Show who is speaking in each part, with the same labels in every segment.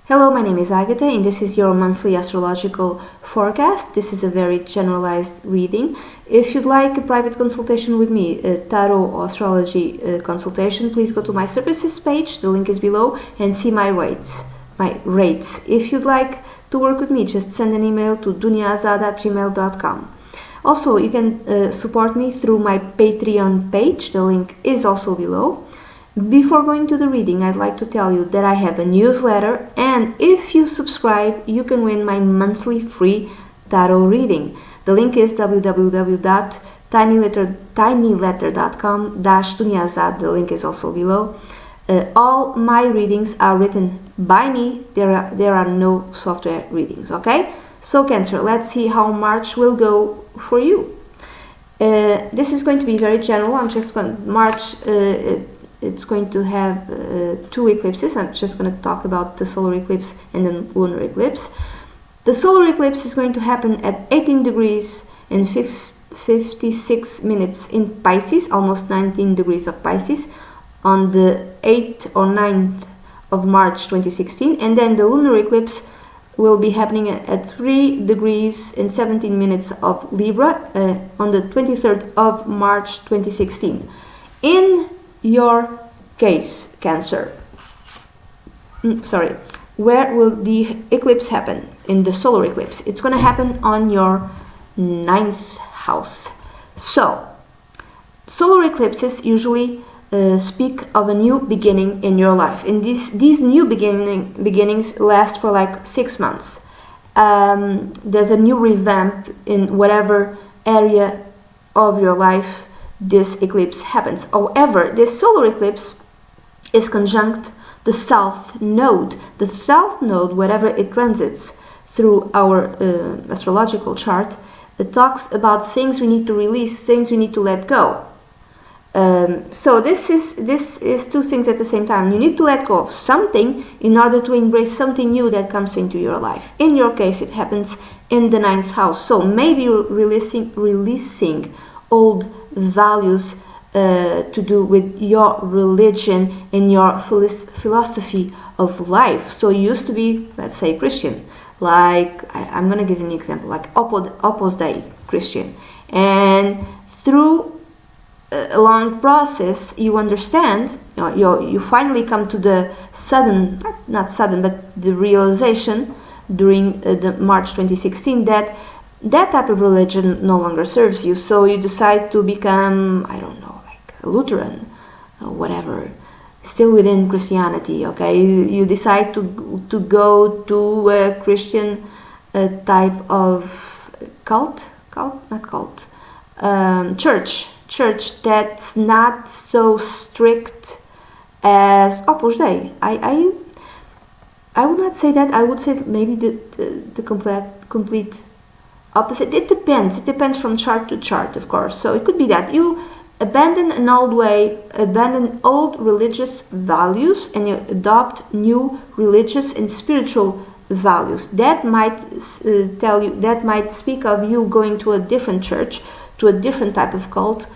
Speaker 1: Hello, my name is Agatha and this is your monthly astrological forecast. This is a very generalized reading. If you'd like a private consultation with me, a tarot or astrology consultation, please go to my services page, the link is below, and see my rates. If you'd like to work with me, just send an email to duniazad@gmail.com. Also, you can support me through my Patreon page, the link is also below. Before going to the reading, I'd like to tell you that I have a newsletter, and if you subscribe, you can win my monthly free tarot reading. The link is www.tinyletter.com/duniazad. The link is also below. All my readings are written by me. There are no software readings, okay? So Cancer, let's see how March will go for you. This is going to be very general. I'm just going March. It's going to have two eclipses. I'm just going to talk about the solar eclipse and the lunar eclipse. The solar eclipse is going to happen at 18 degrees and 56 minutes in Pisces, almost 19 degrees of Pisces, on the 8th or 9th of March 2016. And then the lunar eclipse will be happening at 3 degrees and 17 minutes of Libra on the 23rd of March 2016. In your case, Cancer, where will the eclipse happen? In the solar eclipse. It's going to happen on your 9th house. So, solar eclipses usually speak of a new beginning in your life, and these new beginnings last for like 6 months. There's a new revamp in whatever area of your life this eclipse happens. However, this solar eclipse is conjunct the south node. The south node, wherever it transits through our astrological chart, it talks about things we need to release, things we need to let go. So this is two things at the same time. You need to let go of something in order to embrace something new that comes into your life. In your case, it happens in the 9th house. So maybe releasing old values to do with your religion and your philosophy of life. So you used to be, let's say, Christian. Like, I'm going to give you an example, like Opus Dei Christian. And through a long process, you understand, you finally come to the not sudden, but the realization during the March 2016 that type of religion no longer serves you. So you decide to become, I don't know, like a Lutheran or whatever, still within Christianity, okay? You decide to go to a Christian type of church that's not so strict as Opus Dei. I would not say that. I would say maybe the complete opposite. It depends from chart to chart, of course. So it could be that you abandon an old way, abandon old religious values, and you adopt new religious and spiritual values. That might that might speak of you going to a different church, to a different type of cult,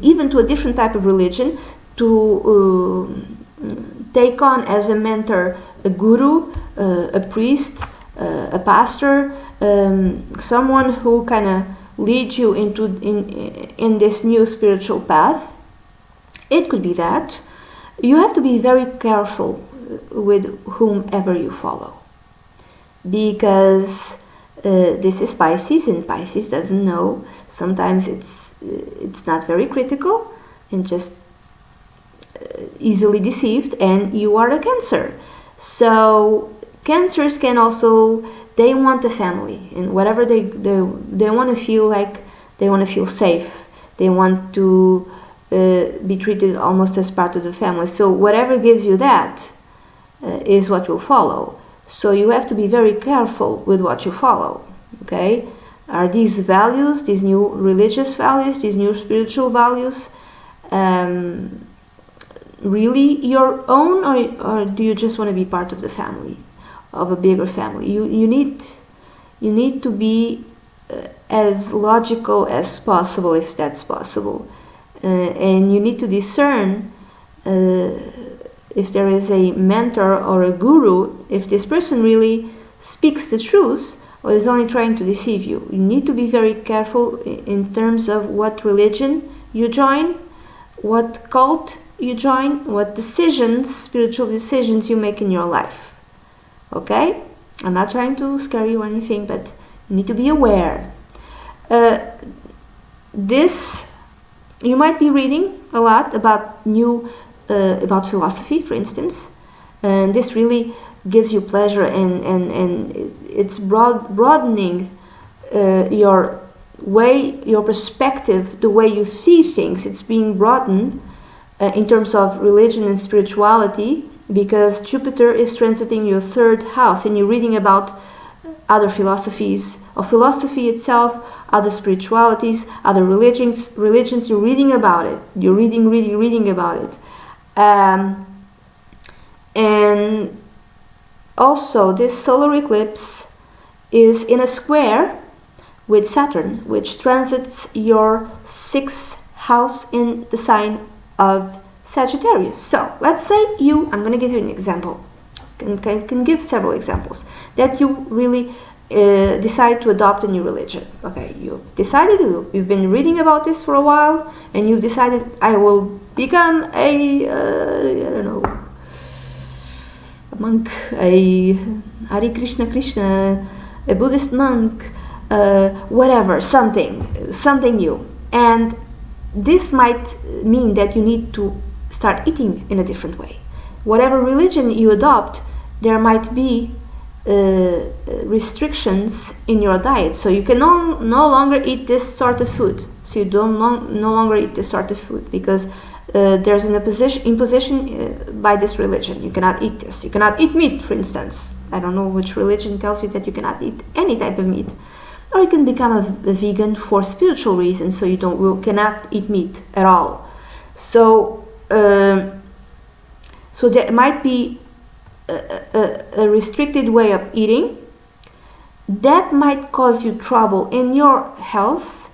Speaker 1: even to a different type of religion, to take on as a mentor a guru, a priest, a pastor, someone who kind of leads you in this new spiritual path. It could be that. You have to be very careful with whomever you follow, because this is Pisces, and Pisces doesn't know. Sometimes it's not very critical and just easily deceived, and you are a Cancer. So Cancers can also, they want a family, and whatever they want to feel like, they want to feel safe. They want to be treated almost as part of the family. So whatever gives you that is what will follow. So you have to be very careful with what you follow, okay? Are these values, these new religious values, these new spiritual values, really your own, or do you just want to be part of the family, of a bigger family? You need to be as logical as possible, if that's possible, and you need to discern if there is a mentor or a guru, if this person really speaks the truth or is only trying to deceive you. You need to be very careful in terms of what religion you join, what cult you join, what decisions, spiritual decisions you make in your life. Okay? I'm not trying to scare you or anything, but you need to be aware. You might be reading a lot about about philosophy, for instance, and this really gives you pleasure, and it's broadening your perspective, the way you see things. It's being broadened in terms of religion and spirituality, because Jupiter is transiting your 3rd house, and you're reading about other philosophies, of philosophy itself, other spiritualities, other religions. You're reading about it. You're reading about it. And also, this solar eclipse is in a square with Saturn, which transits your 6th house in the sign of Sagittarius. So, let's say I'm going to give you an example. Can give several examples that you really decide to adopt a new religion. Okay, you've decided, you've been reading about this for a while, and you've decided, I will become a monk, a Hare Krishna, a Buddhist monk, whatever, something new. And this might mean that you need to start eating in a different way. Whatever religion you adopt, there might be restrictions in your diet, so you can no longer eat this sort of food. So you no longer eat this sort of food because there's an imposition by this religion. You cannot eat this. You cannot eat meat, for instance. I don't know which religion tells you that you cannot eat any type of meat. Or you can become a vegan for spiritual reasons, so you cannot eat meat at all. So there might be a restricted way of eating that might cause you trouble in your health,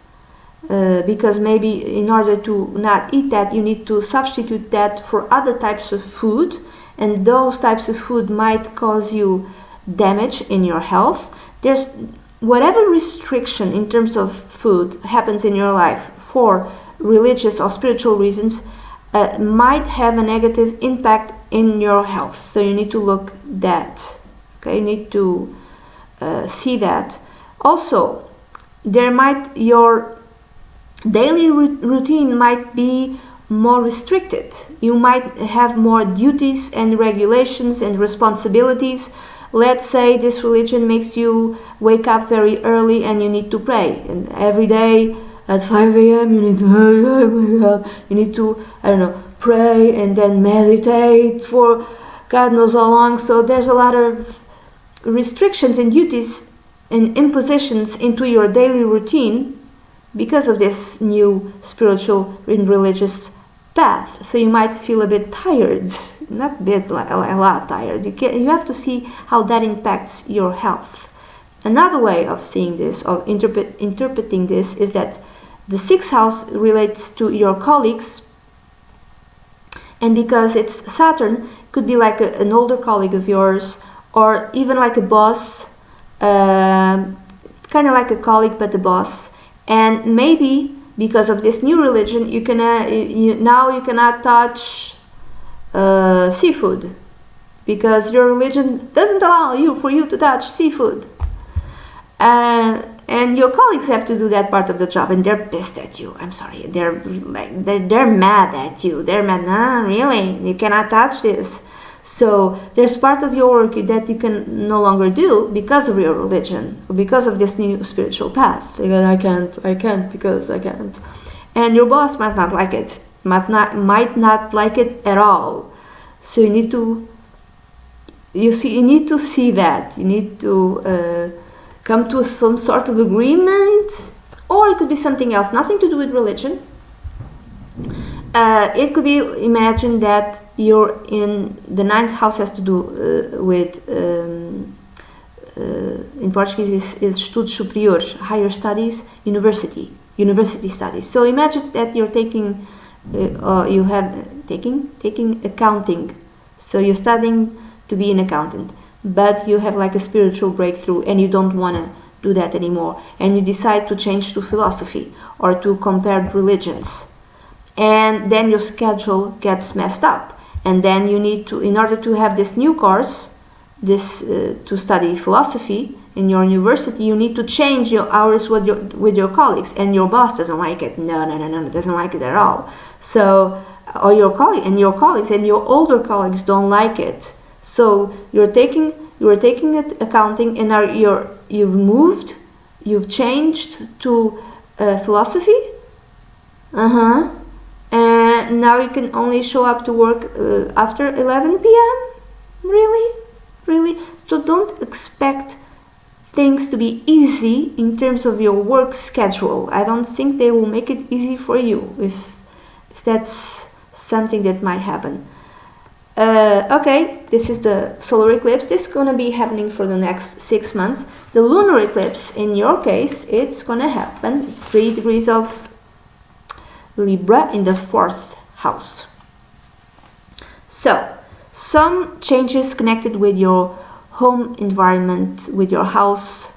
Speaker 1: because maybe in order to not eat that, you need to substitute that for other types of food, and those types of food might cause you damage in your health. There's whatever restriction in terms of food happens in your life for religious or spiritual reasons might have a negative impact in your health. So you need to look that. Okay, you need to see that. Also, your daily routine might be more restricted. You might have more duties and regulations and responsibilities. Let's say this religion makes you wake up very early and you need to pray, and every day at 5 a.m. you need to pray and then meditate for God knows how long. So there's a lot of restrictions and duties and impositions into your daily routine because of this new spiritual and religious path. So you might feel a bit tired, not a bit, like a lot tired. You have to see how that impacts your health. Another way of seeing this, of interpreting this, is that the 6th house relates to your colleagues, and because it's Saturn, could be like an older colleague of yours, or even like a boss, kind of like a colleague but a boss. And maybe because of this new religion, you cannot touch seafood, because your religion doesn't allow you to touch seafood. And your colleagues have to do that part of the job, and they're pissed at you. I'm sorry, they're mad at you. They're mad. Really, you cannot touch this. So there's part of your work that you can no longer do because of your religion, because of this new spiritual path. I can't because I can't. And your boss might not like it, might not like it at all. So you need to see that. You need to come to some sort of agreement, or it could be something else, nothing to do with religion. It could be, imagine that you're in the 9th house, has to do with, in Portuguese is estudos superiores, higher studies, university studies. So imagine that you're taking accounting So you're studying to be an accountant, but you have like a spiritual breakthrough and you don't want to do that anymore, and you decide to change to philosophy or to compared religions, and then your schedule gets messed up, and then you need to, in order to have this new course, to study philosophy in your university, you need to change your hours with your colleagues, and your boss doesn't like it. No, doesn't like it at all. So, or your colleagues and your older colleagues don't like it. So you're taking it accounting, and you've changed to philosophy. And now you can only show up to work after 11 p.m. Really? So don't expect things to be easy in terms of your work schedule. I don't think they will make it easy for you if that's something that might happen. Okay, this is the solar eclipse. This is going to be happening for the next 6 months. The lunar eclipse, in your case, it's going to happen 3 degrees of Libra in the 4th house. So, some changes connected with your home environment, with your house,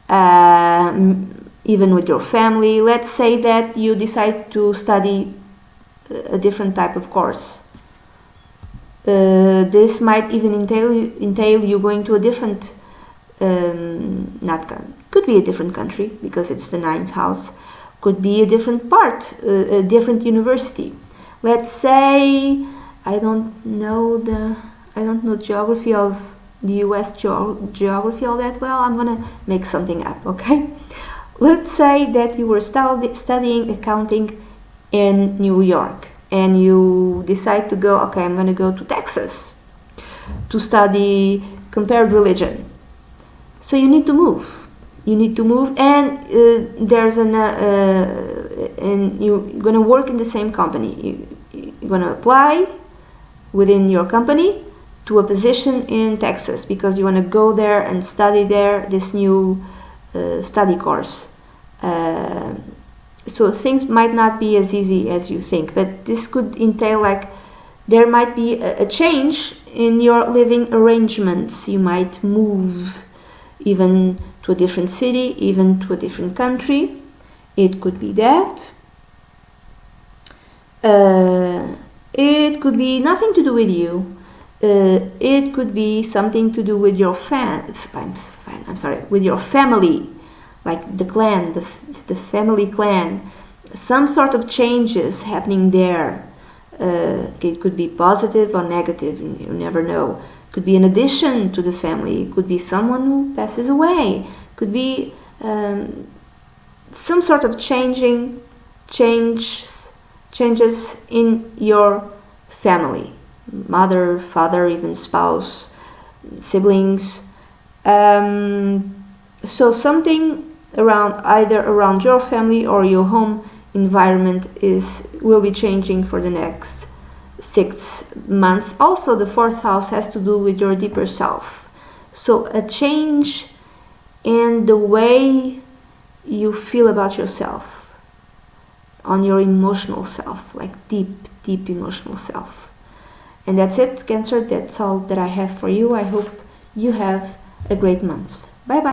Speaker 1: even with your family. Let's say that you decide to study a different type of course. This might even entail you going to a different, could be a different country because it's the 9th house, could be a different part, a different university. Let's say, I don't know geography of the US geography all that well. I'm gonna make something up, okay? Let's say that you were studying accounting in New York, and you decide to go, okay, I'm going to go to Texas to study compared religion. So you need to move. And and you're going to work in the same company. You're going to apply within your company to a position in Texas because you want to go there and study there this new study course. So things might not be as easy as you think, but this could entail like there might be a change in your living arrangements. You might move even to a different city, even to a different country. It could be that. It could be nothing to do with you. It could be something to do with your with your family. Like the clan, the family clan, some sort of changes happening there. It could be positive or negative, you never know. Could be an addition to the family. It could be someone who passes away. Could be some sort of changes in your family. Mother, father, even spouse, siblings. So something either around your family or your home environment will be changing for the next 6 months. Also, the 4th house has to do with your deeper self. So a change in the way you feel about yourself, on your emotional self, like deep emotional self. And that's it, Cancer. That's all that I have for you. I hope you have a great month. Bye bye.